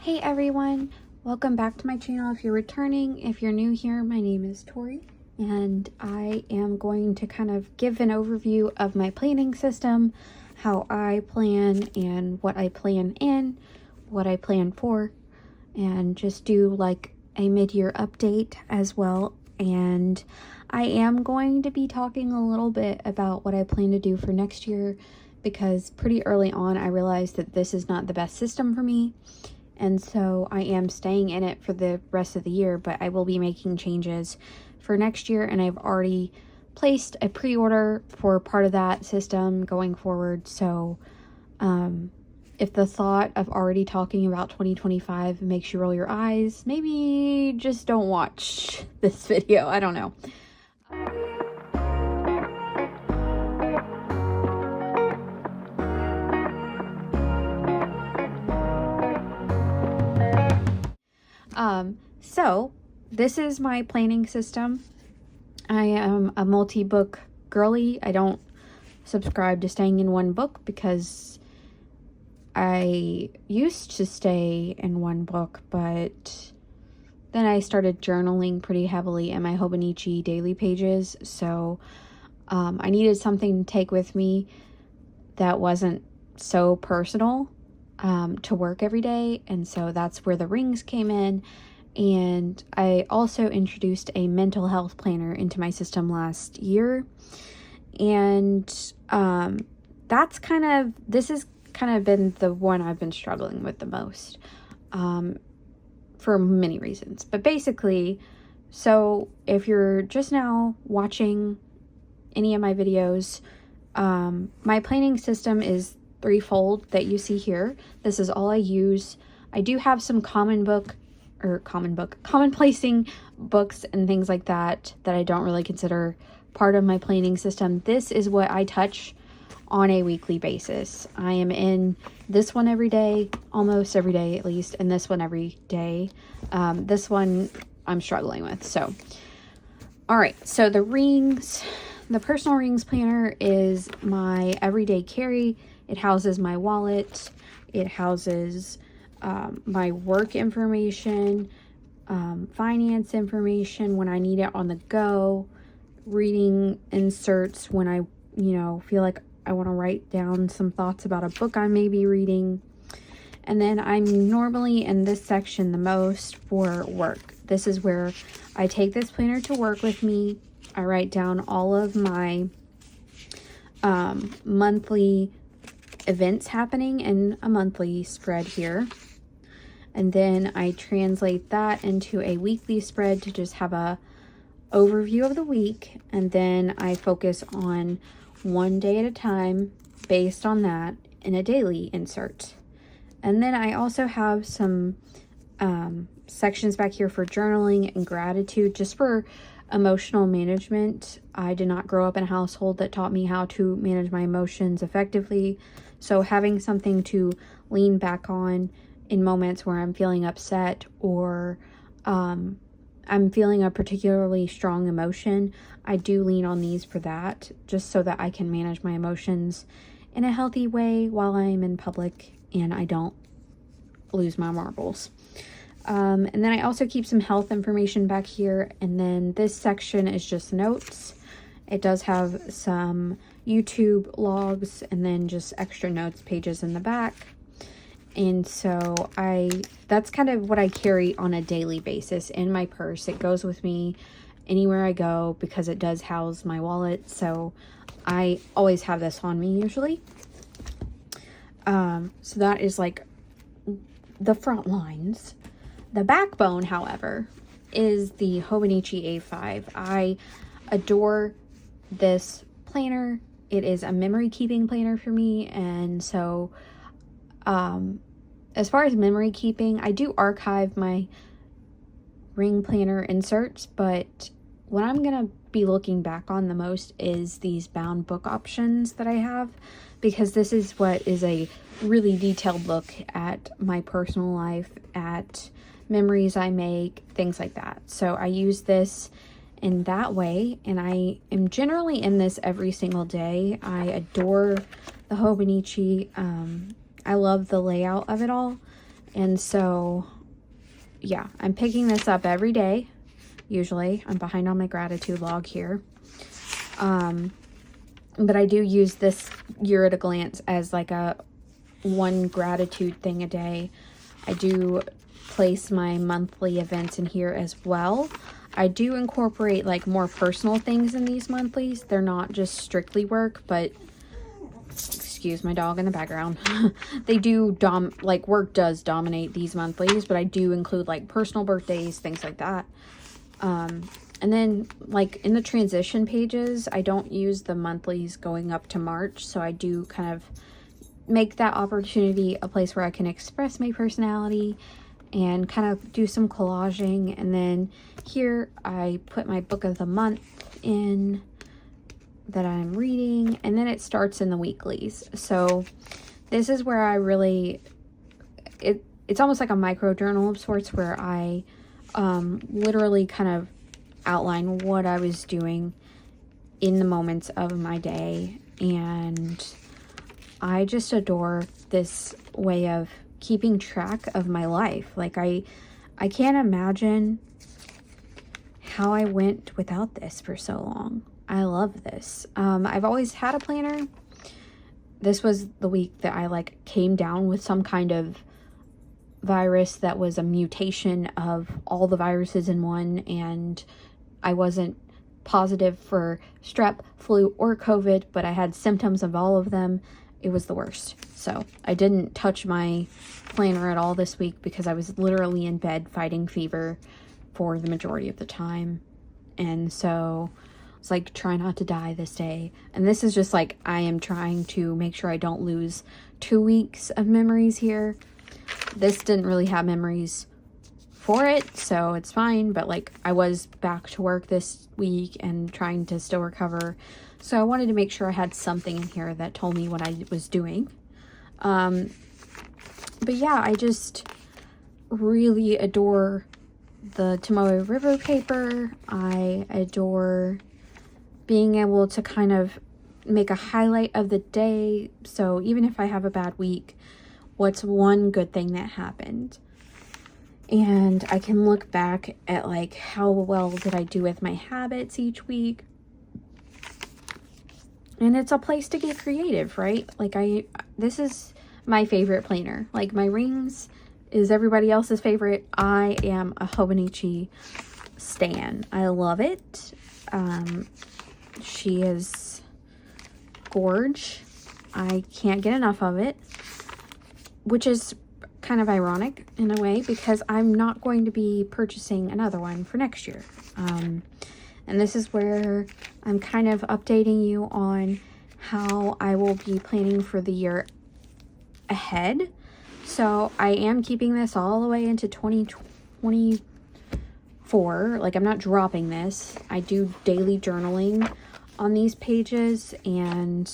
Hey everyone, welcome back to my channel. If you're returning, if you're new here, my name is Tori and I am going to kind of give an overview of my planning system, how I plan and what I plan in, what I plan for, and just do like a mid-year update as well. And I am going to be talking a little bit about what I plan to do for next year, because pretty early on I realized that this is not the best system for me. And so I am staying in it for the rest of the year, but I will be making changes for next year. And I've already placed a pre-order for part of that system going forward. So if the thought of already talking about 2025 makes you roll your eyes, maybe just don't watch this video. I don't know. So this is my planning system. I am a multi-book girly. I don't subscribe to staying in one book because I used to stay in one book, but then I started journaling pretty heavily in my Hobonichi daily pages. So I needed something to take with me that wasn't so personal to work every day. And so that's where the rings came in. And I also introduced a mental health planner into my system last year. And this has kind of been the one I've been struggling with the most for many reasons. But basically, so if you're just now watching any of my videos, my planning system is threefold that you see here. This is all I use. I do have some common placing books and things like that I don't really consider part of my planning system. This is what I touch on a weekly basis. I am in this one every day, almost every day at least, and this one every day. This one I'm struggling with. So, all right. So the rings, the personal rings planner is my everyday carry. It houses my wallet. It houses my work information, finance information when I need it on the go, reading inserts when I, feel like I want to write down some thoughts about a book I may be reading. And then I'm normally in this section the most for work. This is where I take this planner to work with me. I write down all of my monthly events happening in a monthly spread here. And then I translate that into a weekly spread to just have a overview of the week. And then I focus on one day at a time based on that in a daily insert. And then I also have some sections back here for journaling and gratitude, just for emotional management. I did not grow up in a household that taught me how to manage my emotions effectively. So having something to lean back on in moments where I'm feeling upset or I'm feeling a particularly strong emotion, I do lean on these for that, just so that I can manage my emotions in a healthy way while I'm in public and I don't lose my marbles. And then I also keep some health information back here. And then this section is just notes. It does have some YouTube logs and then just extra notes pages in the back. And so that's kind of what I carry on a daily basis in my purse. It goes with me anywhere I go because it does house my wallet. So I always have this on me usually. So that is like the front lines. The backbone, however, is the Hobonichi A5. I adore this planner. It is a memory keeping planner for me. And so as far as memory keeping, I do archive my ring planner inserts, but what I'm going to be looking back on the most is these bound book options that I have, because this is what is a really detailed look at my personal life, at memories I make, things like that. So I use this in that way, and I am generally in this every single day. I adore the Hobonichi. I love the layout of it all. And so, yeah, I'm picking this up every day. Usually, I'm behind on my gratitude log here. But I do use this year at a glance as like a one gratitude thing a day. I do place my monthly events in here as well. I do incorporate like more personal things in these monthlies. They're not just strictly work, but excuse my dog in the background. They do like work does dominate these monthlies, but I do include like personal birthdays, things like that. And then like in the transition pages, I don't use the monthlies going up to March. So I do kind of make that opportunity a place where I can express my personality and kind of do some collaging. And then here I put my book of the month in that I'm reading, and then it starts in the weeklies. So this is where I really, it's almost like a micro journal of sorts, where I literally kind of outline what I was doing in the moments of my day. And I just adore this way of keeping track of my life. Like I can't imagine how I went without this for so long. I love this. I've always had a planner. This was the week that I like came down with some kind of virus that was a mutation of all the viruses in one, and I wasn't positive for strep, flu, or COVID, but I had symptoms of all of them. It was the worst. So I didn't touch my planner at all this week because I was literally in bed fighting fever for the majority of the time. And so it's like, try not to die this day. And this is just like, I am trying to make sure I don't lose 2 weeks of memories here. This didn't really have memories for it, so it's fine. But like, I was back to work this week and trying to still recover. So I wanted to make sure I had something in here that told me what I was doing. But yeah, I just really adore the Tomoe River paper. I adore being able to kind of make a highlight of the day. So even if I have a bad week, what's one good thing that happened? And I can look back at like, how well did I do with my habits each week? And it's a place to get creative, right? Like this is my favorite planner. Like my rings is everybody else's favorite. I am a Hobonichi stan. I love it. She is gorge. I can't get enough of it, which is kind of ironic in a way because I'm not going to be purchasing another one for next year. And this is where I'm kind of updating you on how I will be planning for the year ahead. So I am keeping this all the way into 2024. Like, I'm not dropping this. I do daily journaling on these pages, and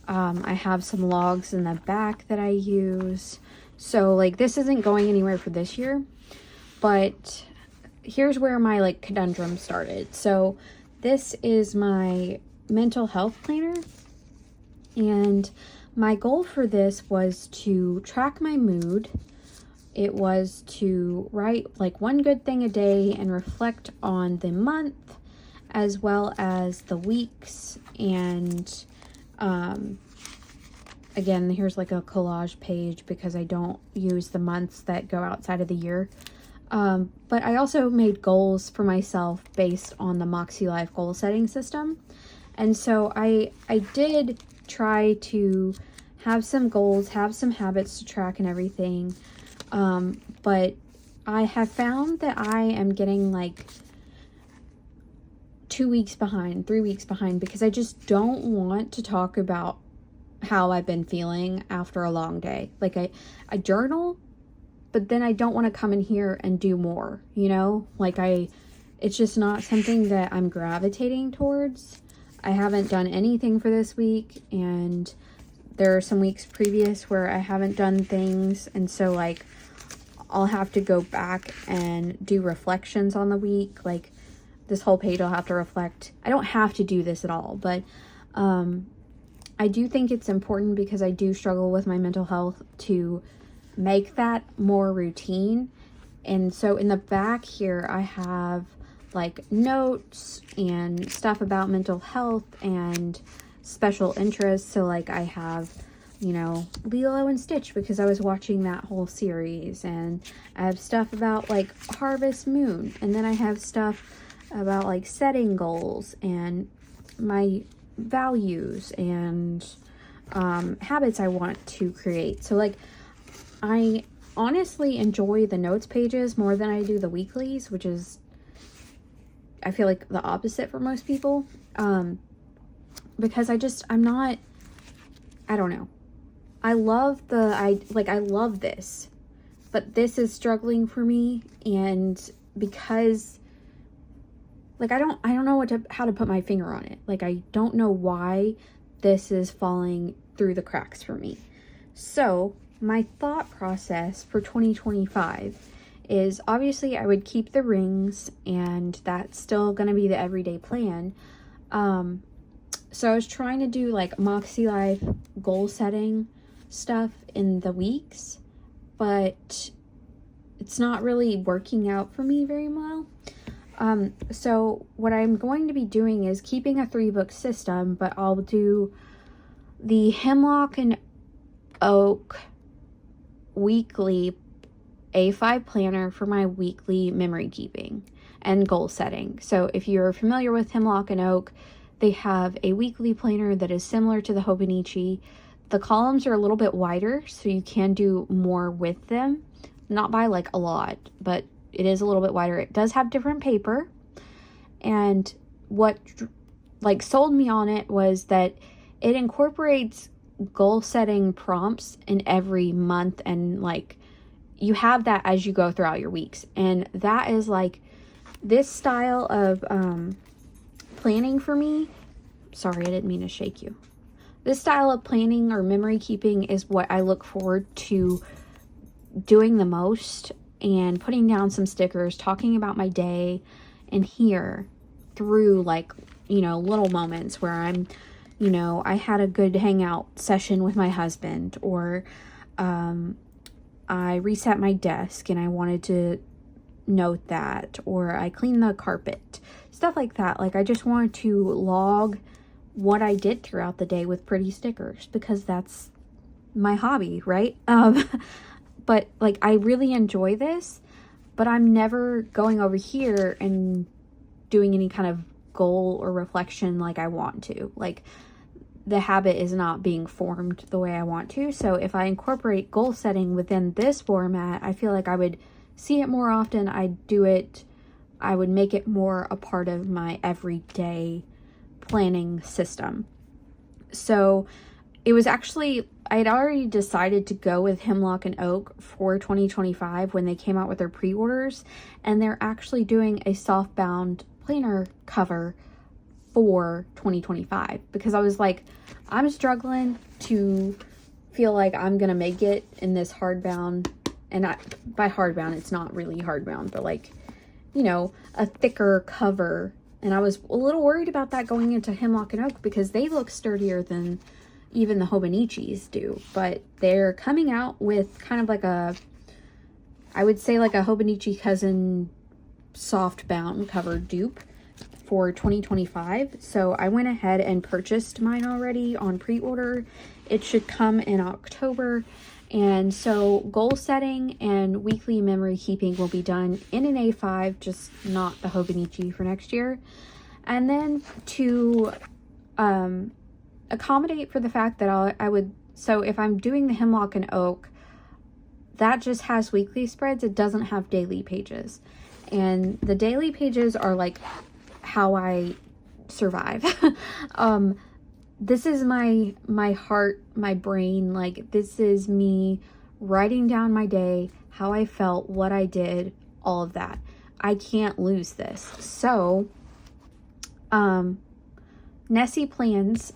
I have some logs in the back that I use. So like, this isn't going anywhere for this year, but here's where my like conundrum started. So this is my mental health planner, and my goal for this was to track my mood. It was to write like one good thing a day and reflect on the month as well as the weeks. And again, here's like a collage page because I don't use the months that go outside of the year. But I also made goals for myself based on the Moxie Life goal setting system. And so I did try to have some goals, have some habits to track and everything. But I have found that I am getting like 2 weeks behind, 3 weeks behind, because I just don't want to talk about how I've been feeling after a long day. Like I journal, but then I don't want to come in here and do more, you know? Like it's just not something that I'm gravitating towards. I haven't done anything for this week, and there are some weeks previous where I haven't done things, and so like I'll have to go back and do reflections on the week. Like this whole page I'll have to reflect. I don't have to do this at all, but I do think it's important because I do struggle with my mental health to make that more routine. And so in the back here, I have like notes and stuff about mental health and special interests. So like I have, you know, Lilo and Stitch because I was watching that whole series, and I have stuff about like Harvest Moon, and then I have stuff about like setting goals and my values and habits I want to create. So like I honestly enjoy the notes pages more than I do the weeklies, which is, I feel like, the opposite for most people, because I'm not, I don't know. I love I love this, but this is struggling for me, and because like I don't know how to put my finger on it. Like I don't know why this is falling through the cracks for me. So my thought process for 2025 is, obviously I would keep the rings, and that's still going to be the everyday plan. So I was trying to do like Moxie Life goal setting stuff in the weeks, but it's not really working out for me very well. So what I'm going to be doing is keeping a 3-book system, but I'll do the Hemlock and Oak weekly A5 planner for my weekly memory keeping and goal setting. So if you're familiar with Hemlock and Oak, they have a weekly planner that is similar to the Hobonichi. The columns are a little bit wider, so you can do more with them. Not by like a lot, but it is a little bit wider. It does have different paper. And what like sold me on it was that it incorporates goal setting prompts in every month, and like you have that as you go throughout your weeks. And that is like this style of planning for me. Sorry, I didn't mean to shake you. This style of planning or memory keeping is what I look forward to doing the most, and putting down some stickers, talking about my day, and here through like, you know, little moments where I'm, you know, I had a good hangout session with my husband, or I reset my desk and I wanted to note that, or I cleaned the carpet, stuff like that. Like I just wanted to log what I did throughout the day with pretty stickers, because that's my hobby, right? But like I really enjoy this, but I'm never going over here and doing any kind of goal or reflection like I want to. Like the habit is not being formed the way I want to. So if I incorporate goal setting within this format, I feel like I would see it more often. I would make it more a part of my everyday planning system. So it was actually, I had already decided to go with Hemlock and Oak for 2025 when they came out with their pre-orders, and they're actually doing a softbound planner cover for 2025, because I was like, I'm struggling to feel like I'm gonna make it in this hardbound, and by hardbound it's not really hardbound, but like, you know, a thicker cover. And I was a little worried about that going into Hemlock and Oak, because they look sturdier than even the Hobonichis do. But they're coming out with kind of like I would say like a Hobonichi cousin soft bound cover dupe for 2025. So I went ahead and purchased mine already on pre-order. It should come in October. And so goal setting and weekly memory keeping will be done in an A5, just not the Hobonichi for next year. And then to accommodate for the fact that so if I'm doing the Hemlock and Oak, that just has weekly spreads. It doesn't have daily pages. And the daily pages are like how I survive. This is my heart, my brain. Like this is me writing down my day, how I felt, what I did, all of that. I can't lose this. So, Nessie Plans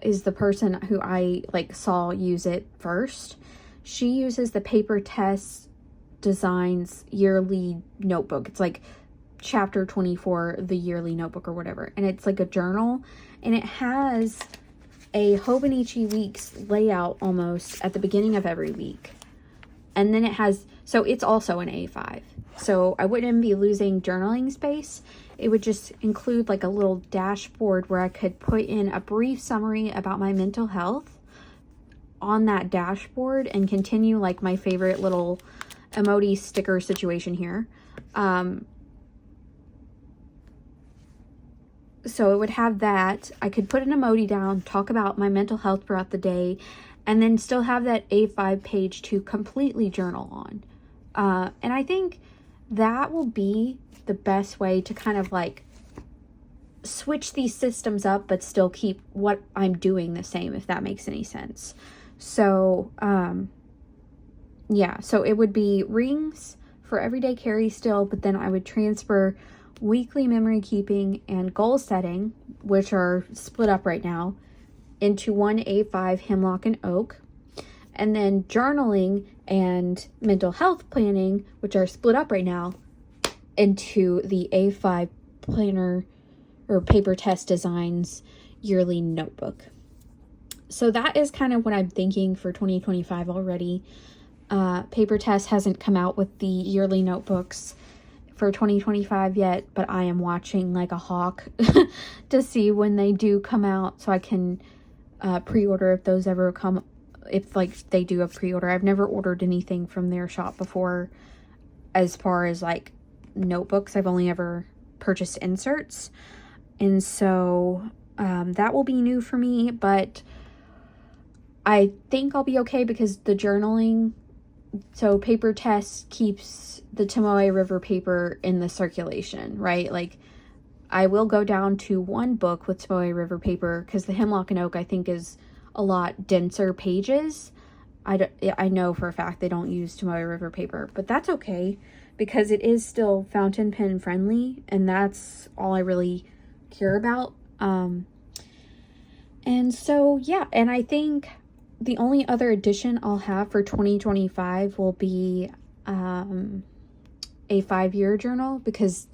is the person who I like saw use it first. She uses the Paper Test Designs yearly notebook. It's like chapter 24, the yearly notebook or whatever. And it's like a journal, and it has a Hobonichi Weeks layout almost at the beginning of every week. And then it has, so it's also an A5. So I wouldn't be losing journaling space. It would just include like a little dashboard where I could put in a brief summary about my mental health on that dashboard and continue like my favorite little emoji sticker situation here. So it would have that. I could put an emoji down, talk about my mental health throughout the day, and then still have that A5 page to completely journal on. And I think that will be the best way to kind of like switch these systems up, but still keep what I'm doing the same, if that makes any sense. So, yeah, so it would be rings for everyday carry still, but then I would transfer weekly memory keeping and goal setting, which are split up right now, into one A5 hemlock and oak, and then journaling and mental health planning, which are split up right now, into the A5 planner or paper test designs yearly notebook. So that is kind of what I'm thinking for 2025 already. Paper Test hasn't come out with the yearly notebooks for 2025 yet, but I am watching like a hawk to see when they do come out so I can pre-order if those ever come, if like they do a pre-order. I've never ordered anything from their shop before as far as like notebooks. I've only ever purchased inserts, and so that will be new for me, but I think I'll be okay because the journaling, so Paper Test keeps the Tomoe River paper in the circulation, right? Like I will go down to one book with Tomoe River paper because the Hemlock and Oak I think is a lot denser pages. I know for a fact they don't use Tomoe River paper, but that's okay because it is still fountain pen friendly, and that's all I really care about. And so yeah, and I think the only other addition I'll have for 2025 will be a 5-year journal, because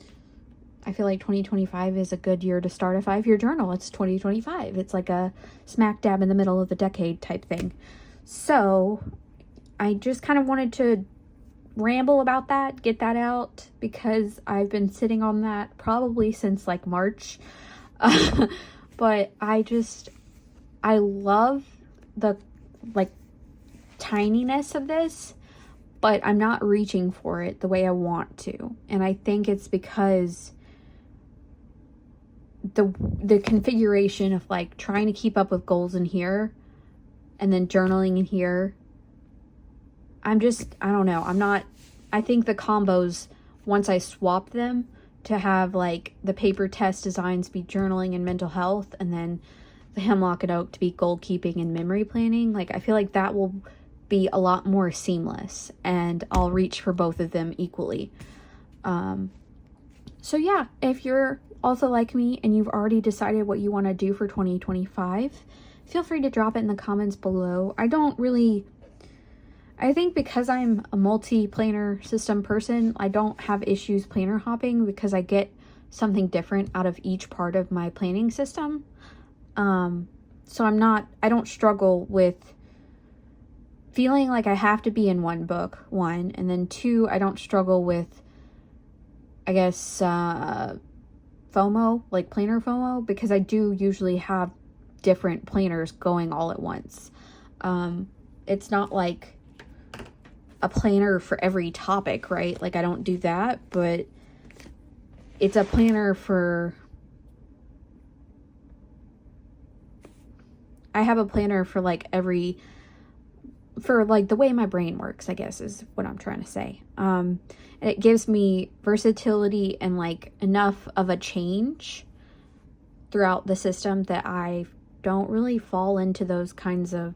I feel like 2025 is a good year to start a 5-year journal. It's 2025. It's like a smack dab in the middle of the decade type thing. So I just kind of wanted to ramble about that, get that out, because I've been sitting on that probably since like March. But I love the like tininess of this, but I'm not reaching for it the way I want to. And I think it's because the configuration of like trying to keep up with goals in here and then journaling in here, I don't know. I think the combos, once I swap them to have like the Paper Test designs be journaling and mental health, and then the Hemlock and Oak to be goal keeping and memory planning, like I feel like that will be a lot more seamless, and I'll reach for both of them equally. So yeah, if you're also like me and you've already decided what you want to do for 2025, feel free to drop it in the comments below. I think because I'm a multi-planner system person, I don't have issues planner hopping because I get something different out of each part of my planning system. So I don't struggle with feeling like I have to be in one book, one, and then two, I don't struggle with, I guess, FOMO, like planner FOMO, because I do usually have different planners going all at once. It's not like a planner for every topic, right? Like I don't do that, but it's a planner I have a planner for like for like the way my brain works, I guess is what I'm trying to say. And it gives me versatility and like enough of a change throughout the system that I don't really fall into those kinds of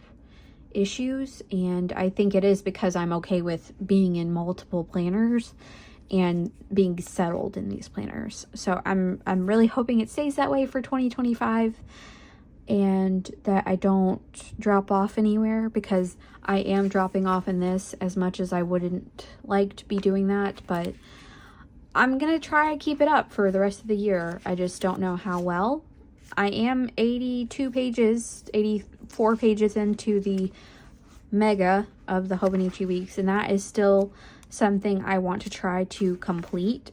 issues. And I think it is because I'm okay with being in multiple planners and being settled in these planners. So I'm really hoping it stays that way for 2025. And that I don't drop off anywhere, because I am dropping off in this as much as I wouldn't like to be doing that, but I'm gonna try to keep it up for the rest of the year. I just don't know how well. I am 84 pages into the mega of the Hobonichi weeks, and that is still something I want to try to complete.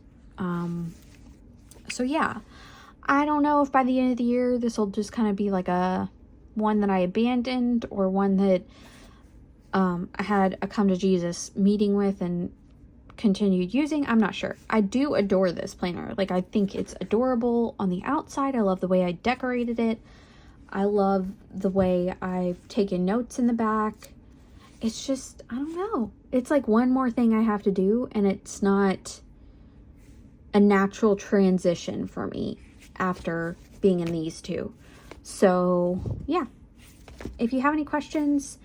So yeah, I don't know if by the end of the year this will just kind of be like a one that I abandoned, or one that I had a come to Jesus meeting with and continued using. I'm not sure. I do adore this planner. Like, I think it's adorable on the outside. I love the way I decorated it. I love the way I've taken notes in the back. It's just, I don't know. It's like one more thing I have to do, and it's not a natural transition for me after being in these two. So yeah, if you have any questions,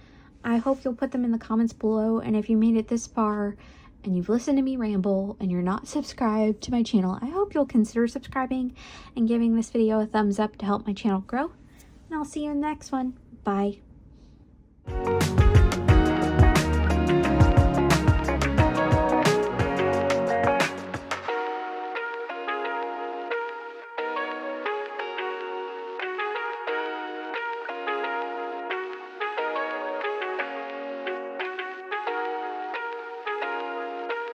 I hope you'll put them in the comments below. And if you made it this far and you've listened to me ramble and you're not subscribed to my channel, I hope you'll consider subscribing and giving this video a thumbs up to help my channel grow. And I'll see you in the next one. Bye.